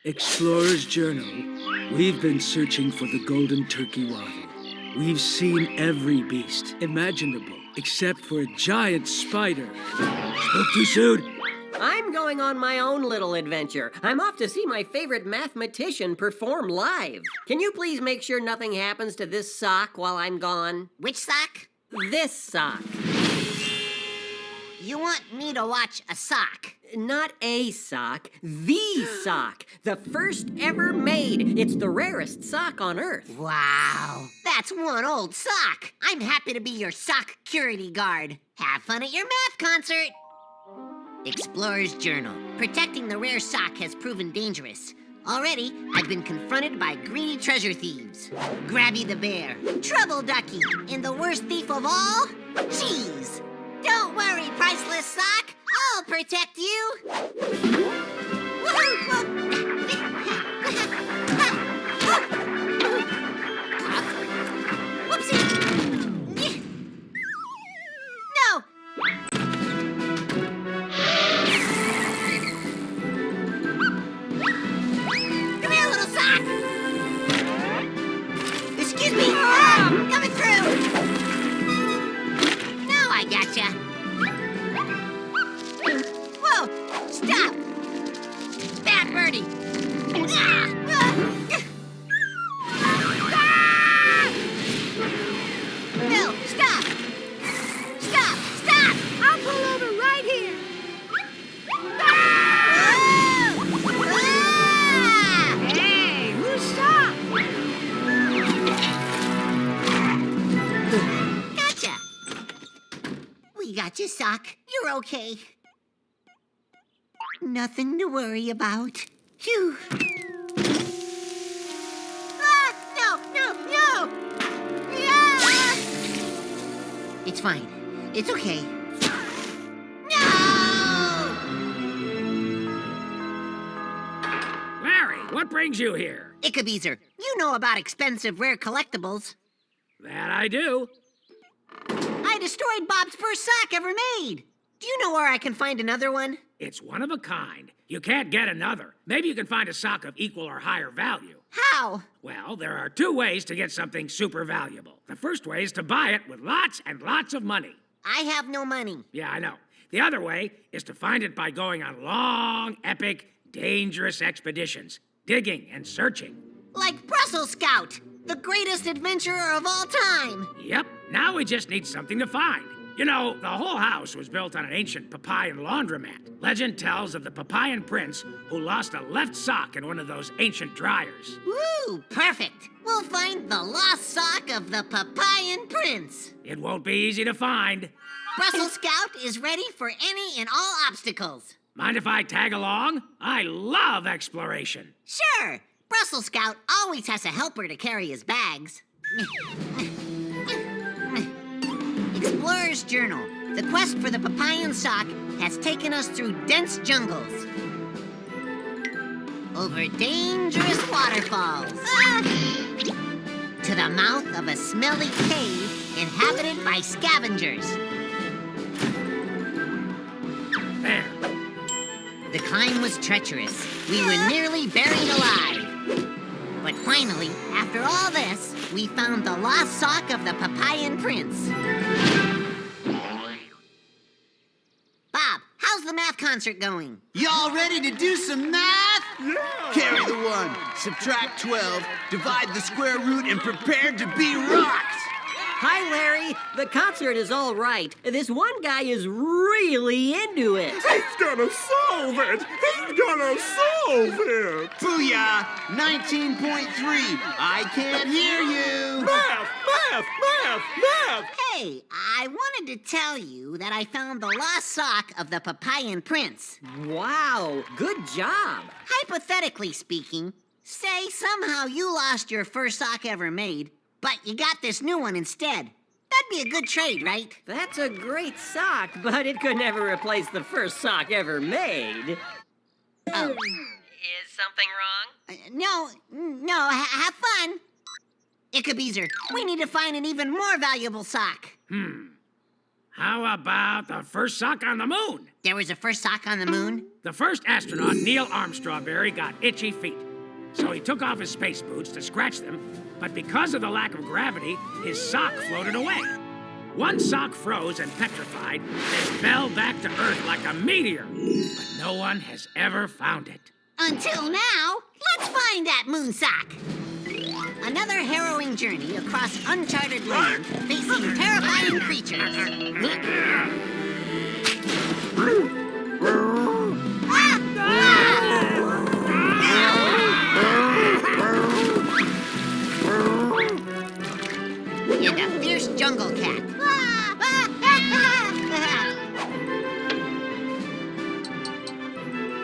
Explorer's Journal. We've been searching for the golden turkey waddle. We've seen every beast imaginable, except for a giant spider. Spoke too soon? I'm going on my own little adventure. I'm off to see my favorite mathematician perform live. Can you please make sure nothing happens to this sock while I'm gone? Which sock? This sock. You want me to watch a sock? Not a sock, the sock. The first ever made. It's the rarest sock on Earth. Wow, that's one old sock. I'm happy to be your sock security guard. Have fun at your math concert. Explorer's Journal. Protecting the rare sock has proven dangerous. Already, I've been confronted by greedy treasure thieves. Grabby the bear, Trouble Ducky, and the worst thief of all, Cheese. Don't worry, Priceless Sock. I'll protect you. Whoopsie. No. Come here, little sock. Excuse me. Coming through. Now I gotcha. Whoa! Stop! Bad birdie! Bill, stop! Stop! Stop! I'll pull over right here! Hey, who's stopped? Gotcha! We got you, Sock. You're okay. Nothing to worry about. Phew. Ah! No! Ah! It's fine. It's okay. No! Larry, what brings you here? Ickabeezer, you know about expensive rare collectibles. That I do. I destroyed Bob's first sock ever made. Do you know where I can find another one? It's one of a kind. You can't get another. Maybe you can find a sock of equal or higher value. How? Well, there are two ways to get something super valuable. The first way is to buy it with lots and lots of money. I have no money. Yeah, I know. The other way is to find it by going on long, epic, dangerous expeditions, digging and searching. Like Brussels Scout, the greatest adventurer of all time. Yep, now we just need something to find. You know, the whole house was built on an ancient Papayan laundromat. Legend tells of the Papayan prince who lost a left sock in one of those ancient dryers. Woo, perfect. We'll find the lost sock of the Papayan prince. It won't be easy to find. Brussels Scout is ready for any and all obstacles. Mind if I tag along? I love exploration. Sure. Brussels Scout always has a helper to carry his bags. Explorer's Journal. The quest for the Papayan sock has taken us through dense jungles, over dangerous waterfalls, to the mouth of a smelly cave inhabited by scavengers. There. The climb was treacherous. We were nearly buried alive. But finally, after all this, we found the lost sock of the Papayan prince. Bob, how's the math concert going? Y'all ready to do some math? Yeah! Carry the 1, subtract 12, divide the square root, and prepare to be rocked! Hi, Larry. The concert is all right. This one guy is really into it. He's gonna solve it! He's gonna solve it! Booyah! 19.3. I can't hear you. Math! Hey, I wanted to tell you that I found the lost sock of the Papayan prince. Wow, good job. Hypothetically speaking, say somehow you lost your first sock ever made, but you got this new one instead. That'd be a good trade, right? That's a great sock, but it could never replace the first sock ever made. Oh. Is something wrong? No, have fun. Ickabeezer, we need to find an even more valuable sock. How about the first sock on the moon? There was a first sock on the moon? The first astronaut, Neil Armstrong, got itchy feet. So he took off his space boots to scratch them, but because of the lack of gravity, his sock floated away. One sock froze and petrified, then fell back to Earth like a meteor. But no one has ever found it. Until now, let's find that moon sock. Another harrowing journey across uncharted land, facing terrifying creatures. And a fierce jungle cat.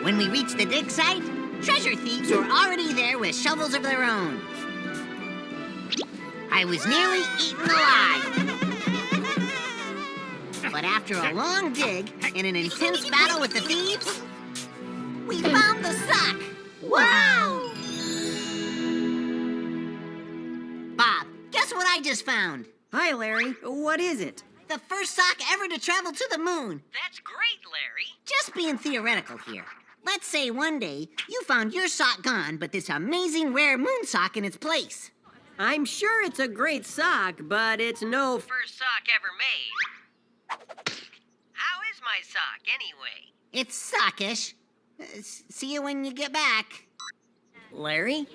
When we reached the dig site, treasure thieves were already there with shovels of their own. I was nearly eaten alive. But after a long dig and an intense battle with the thieves, we found the sock. Wow! Bob, guess what I just found? Hi, Larry. What is it? The first sock ever to travel to the moon. That's great, Larry. Just being theoretical here. Let's say one day you found your sock gone, but this amazing rare moon sock in its place. I'm sure it's a great sock, but it's no first sock ever made. How is my sock, anyway? It's sockish. See you when you get back. Larry?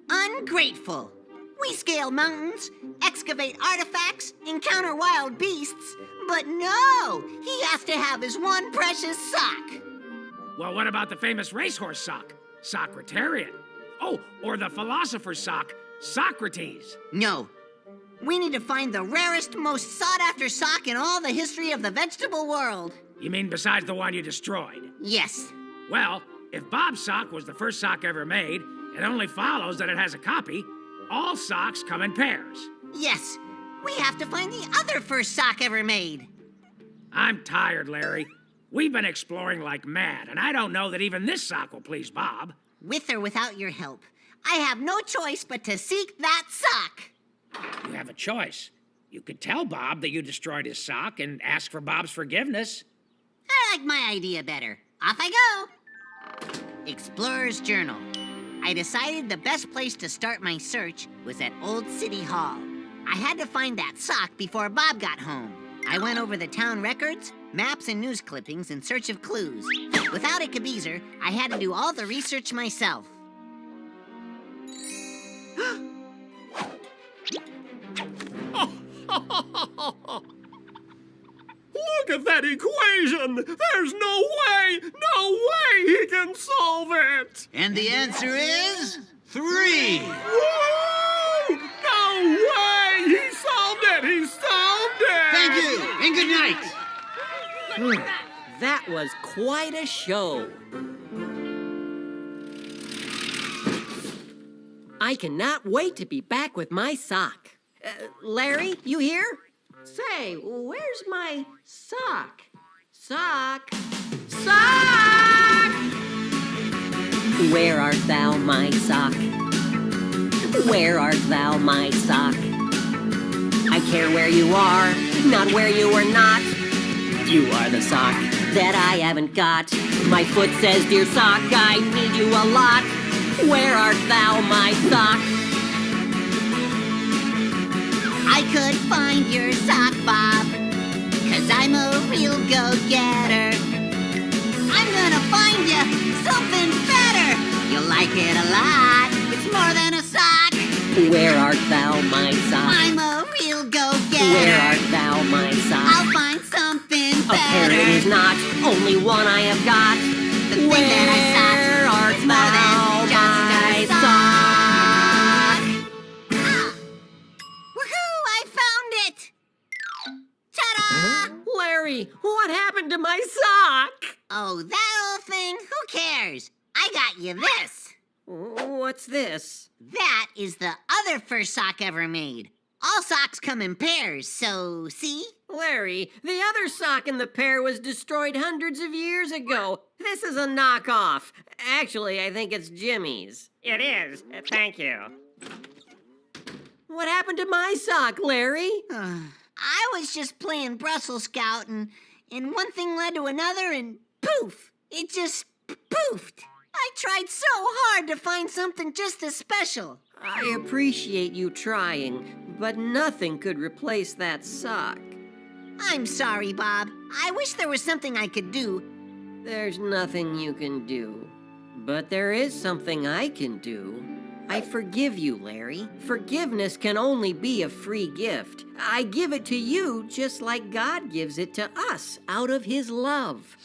Ungrateful. We scale mountains, excavate artifacts, encounter wild beasts, but no! He has to have his one precious sock. Well, what about the famous racehorse sock? Socratarian. Oh, or the philosopher's sock, Socrates. No. We need to find the rarest, most sought-after sock in all the history of the vegetable world. You mean besides the one you destroyed? Yes. Well, if Bob's sock was the first sock ever made, it only follows that it has a copy. All socks come in pairs. Yes. We have to find the other first sock ever made. I'm tired, Larry. We've been exploring like mad, and I don't know that even this sock will please Bob. With or without your help, I have no choice but to seek that sock. You have a choice. You could tell Bob that you destroyed his sock and ask for Bob's forgiveness. I like my idea better. Off I go. Explorer's Journal. I decided the best place to start my search was at Old City Hall. I had to find that sock before Bob got home. I went over the town records, maps, and news clippings in search of clues. Without a cabezer, I had to do all the research myself. Look at that equation! There's no way he can solve it! And the answer is 3. Whoa! No way! He solved it! He solved it! Thank you, and good night. That was quite a show. I cannot wait to be back with my sock. Larry, you here? Say, where's my sock? Sock? Sock! Where art thou, my sock? Where art thou, my sock? I care where you are, not where you are not. You are the sock that I haven't got. My foot says, dear sock, I need you a lot. Where art thou, my sock? I could find your sock, Bob, 'cause I'm a real go-getter. I'm gonna find you something better. You'll like it a lot. It's more than a sock. Where art thou, my sock? I'm a real go-getter. Where art thou, my sock? I'll find something A pair better. it is not, only one I have got. The thing that I sought Where art is more than thou, just my a sock? Ah! Woohoo! I found it! Ta-da! Larry, what happened to my sock? Oh, that old thing? Who cares? I got you this. What's this? That is the other first sock ever made. All socks come in pairs, so see? Larry, the other sock in the pair was destroyed hundreds of years ago. This is a knockoff. Actually, I think it's Jimmy's. It is. Thank you. What happened to my sock, Larry? I was just playing Brussels Scout, and one thing led to another, and poof! It just poofed. I tried so hard to find something just as special. I appreciate you trying, but nothing could replace that sock. I'm sorry, Bob. I wish there was something I could do. There's nothing you can do. But there is something I can do. I forgive you, Larry. Forgiveness can only be a free gift. I give it to you just like God gives it to us out of his love.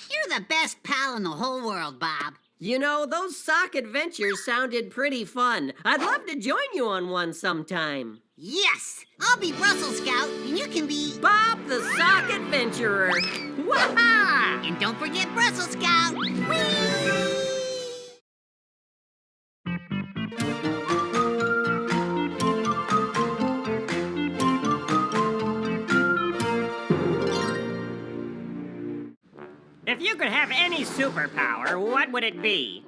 You're the best pal in the whole world, Bob. You know, those sock adventures sounded pretty fun. I'd love to join you on one sometime. Yes! I'll be Brussels Scout, and you can be... Bob the Sock Adventurer. Waha! And don't forget Brussels Scout! Whee! If you could have any superpower, what would it be?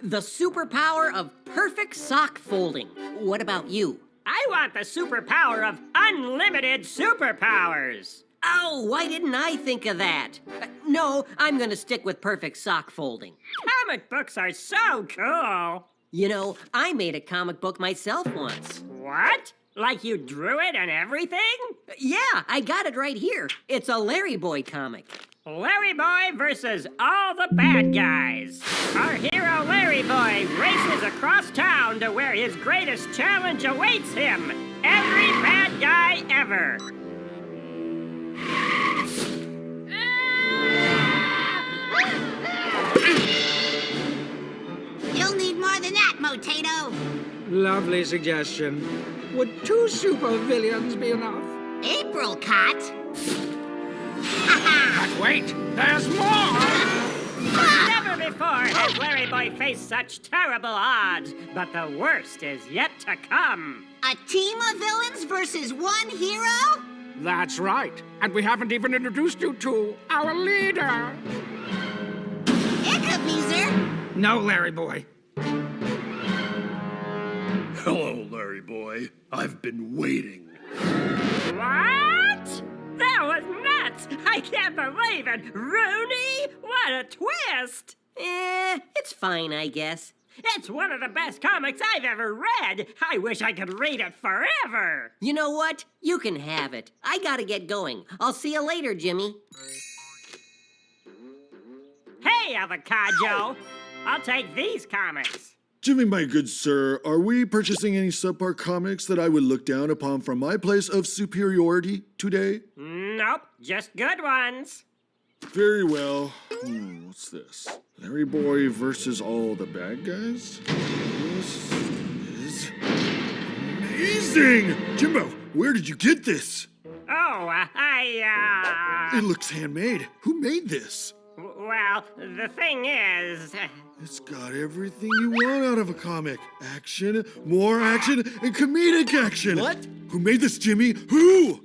The superpower of perfect sock folding. What about you? I want the superpower of unlimited superpowers. Oh, why didn't I think of that? No, I'm gonna stick with perfect sock folding. Comic books are so cool. You know, I made a comic book myself once. What? Like you drew it and everything? Yeah, I got it right here. It's a Larry Boy comic. Larry Boy versus all the bad guys. Our hero Larry Boy races across town to where his greatest challenge awaits him. Every bad guy ever. You'll need more than that, Motato. Lovely suggestion. Would 2 supervillains be enough? Apricot? But wait, there's more! Never before has Larry Boy faced such terrible odds, but the worst is yet to come. A team of villains versus one hero? That's right. And we haven't even introduced you to our leader. Ickabeezer? No, Larry Boy. Hello, Larry Boy. I've been waiting. What? That was nuts! I can't believe it! Rooney? What a twist! It's fine, I guess. It's one of the best comics I've ever read! I wish I could read it forever! You know what? You can have it. I gotta get going. I'll see you later, Jimmy. Hey, Avocado! I'll take these comics. Jimmy, my good sir, are we purchasing any subpar comics that I would look down upon from my place of superiority today? Nope, just good ones. Very well. What's this? Larry Boy versus all the bad guys? This is amazing! Jimbo, where did you get this? Oh, It looks handmade. Who made this? Well, the thing is... It's got everything you want out of a comic. Action, more action, and comedic action. What? Who made this, Jimmy? Who?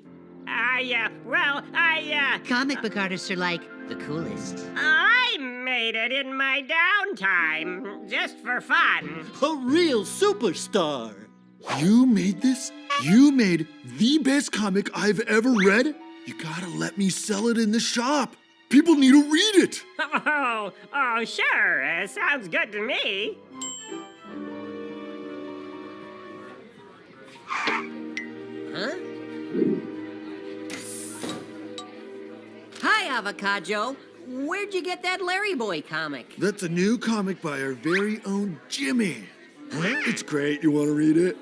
Comic book artists are like the coolest. I made it in my downtime, just for fun. A real superstar. You made this? You made the best comic I've ever read? You gotta let me sell it in the shop. People need to read it. Oh, sure. Sounds good to me. Huh? Hi, Avocado. Where'd you get that Larry Boy comic? That's a new comic by our very own Jimmy. It's great. You want to read it?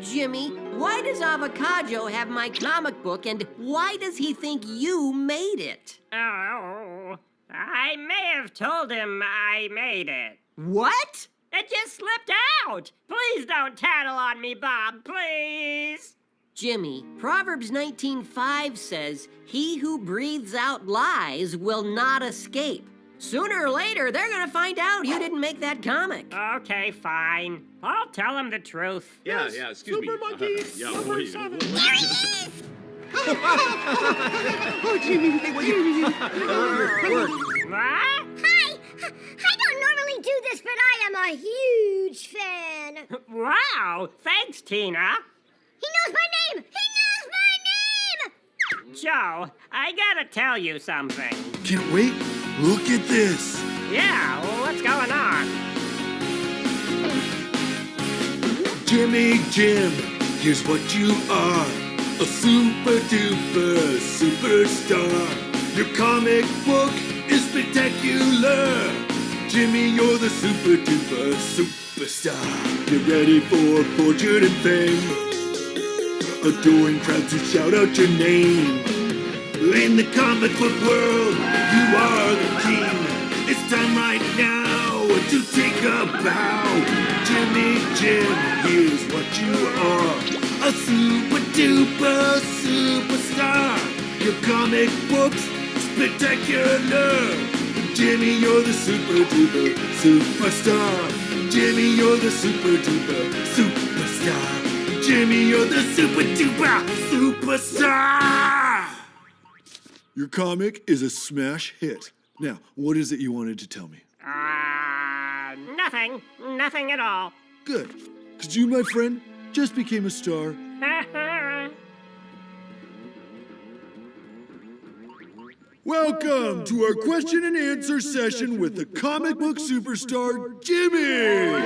Jimmy, why does Avocado have my comic book, and why does he think you made it? Oh, I may have told him I made it. What? It just slipped out. Please don't tattle on me, Bob, please. Jimmy, Proverbs 19:5 says, "He who breathes out lies will not escape." Sooner or later, they're gonna find out you didn't make that comic. Okay, fine. I'll tell him the truth. Yeah, excuse me. Super monkey, yeah, number wait. 7. There he is! What? Hi! I don't normally do this, but but I am a huge fan. Wow, thanks, Tina. He knows my name! He knows my name! Joe, I gotta tell you something. Can't wait. Look at this. Yeah, what's going on? Jimmy Jim, here's what you are. A super duper superstar. Your comic book is spectacular. Jimmy, you're the super duper superstar. Get ready for fortune and fame. Adoring crowds who shout out your name. In the comic book world, you are the king. It's time right now to take a bow. Jimmy Jim, here's what you are. A super duper superstar. Your comic book's spectacular. Jimmy, you're the super duper superstar. Jimmy, you're the super duper superstar. Jimmy, you're the super duper superstar. Your comic is a smash hit. Now, what is it you wanted to tell me? Nothing. Nothing at all. Good. Because you, my friend, just became a star. Welcome to our question and answer session with the comic book superstar, Jimmy!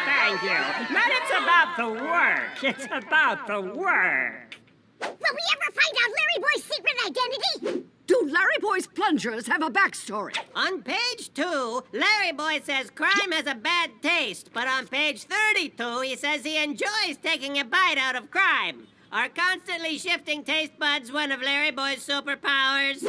Thank you. But it's about the work. It's about the work. Will we ever find out Larry Boy's secret identity? Do Larry Boy's plungers have a backstory? On page 2, Larry Boy says crime has a bad taste, but on page 32, he says he enjoys taking a bite out of crime. Are constantly shifting taste buds one of Larry Boy's superpowers?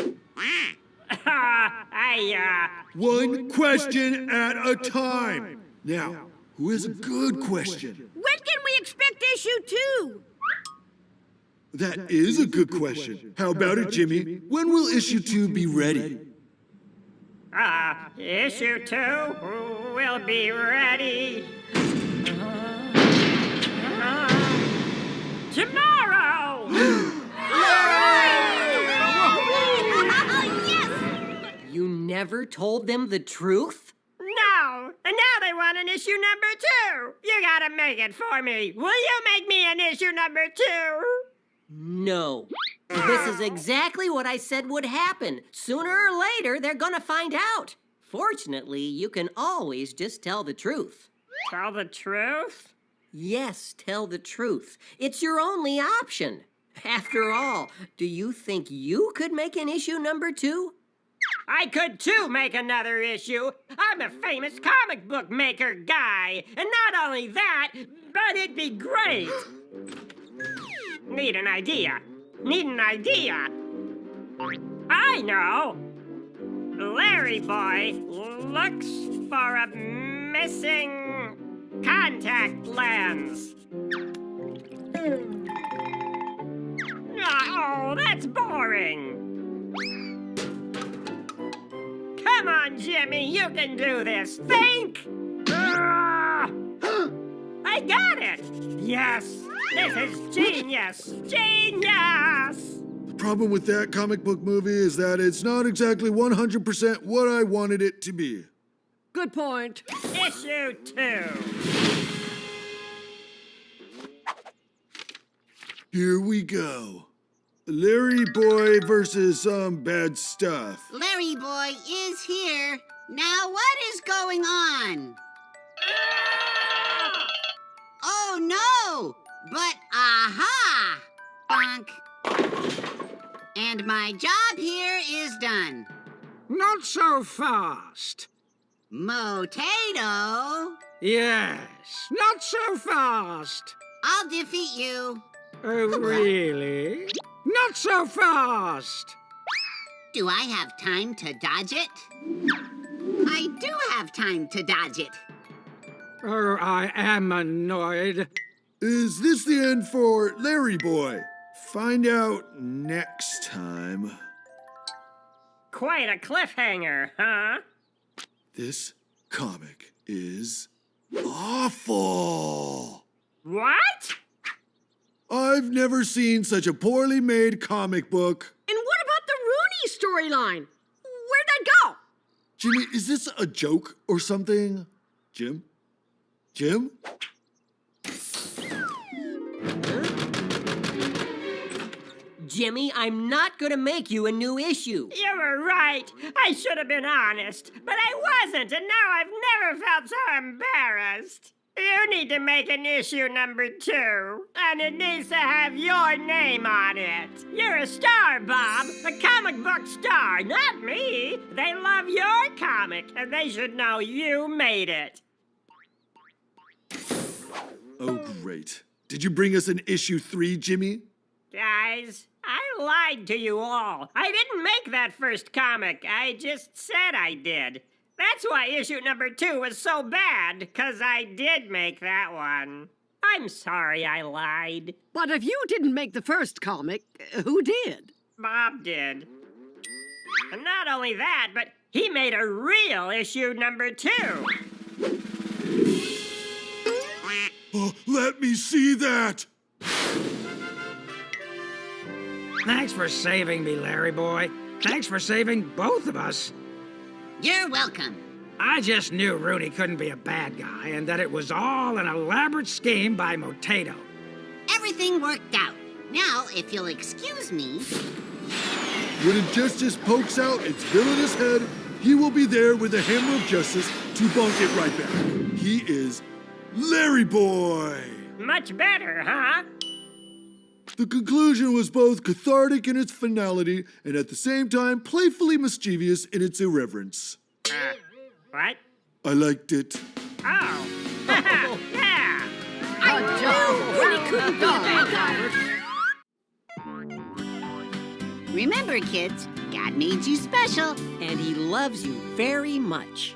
One question at a time. Now, who has a good question? When can we expect issue 2? That is a good question. How about it, Jimmy? When will issue 2 be ready? Issue 2 will be ready tomorrow! You never told them the truth? No! And now they want an issue number 2! You gotta make it for me! Will you make me an issue number 2? No. This is exactly what I said would happen. Sooner or later, they're gonna find out. Fortunately, you can always just tell the truth. Tell the truth? Yes, tell the truth. It's your only option. After all, do you think you could make an issue number 2? I could too make another issue. I'm a famous comic book maker guy. And not only that, but it'd be great. Need an idea. I know. Larry Boy looks for a missing contact lens. Oh, that's boring. Come on, Jimmy, you can do this. Think! I got it! Yes! This is genius! Genius! The problem with that comic book movie is that it's not exactly 100% what I wanted it to be. Good point. Issue 2. Here we go. Larry Boy versus some bad stuff. Larry Boy is here. Now what is going on? Oh no! But aha! Bonk. And my job here is done. Not so fast. Motato. Yes, not so fast. I'll defeat you. Oh, really? Not so fast. Do I have time to dodge it? I do have time to dodge it. Oh, I am annoyed. Is this the end for Larry Boy? Find out next time. Quite a cliffhanger, huh? This comic is awful. What? I've never seen such a poorly made comic book. And what about the Rooney storyline? Where'd that go? Jimmy, is this a joke or something? Jim? Jim? Jimmy, I'm not gonna make you a new issue. You were right. I should have been honest, but I wasn't, and now I've never felt so embarrassed. You need to make an issue number 2, and it needs to have your name on it. You're a star, Bob, a comic book star, not me. They love your comic, and they should know you made it. Oh, great. Did you bring us an issue 3, Jimmy? Guys, I lied to you all. I didn't make that first comic. I just said I did. That's why issue number 2 was so bad, 'cause I did make that one. I'm sorry I lied. But if you didn't make the first comic, who did? Bob did. And not only that, but he made a real issue number 2. Oh, let me see that! Thanks for saving me, Larry boy. Thanks for saving both of us. You're welcome. I just knew Rooney couldn't be a bad guy and that it was all an elaborate scheme by Motato. Everything worked out. Now, if you'll excuse me... When injustice pokes out its villainous head, he will be there with the hammer of justice to bonk it right back. He is Larry Boy! Much better, huh? The conclusion was both cathartic in its finality and at the same time playfully mischievous in its irreverence. What? I liked it. Oh. Yeah. I knew Rooney couldn't be. Remember, kids, God made you special. And he loves you very much.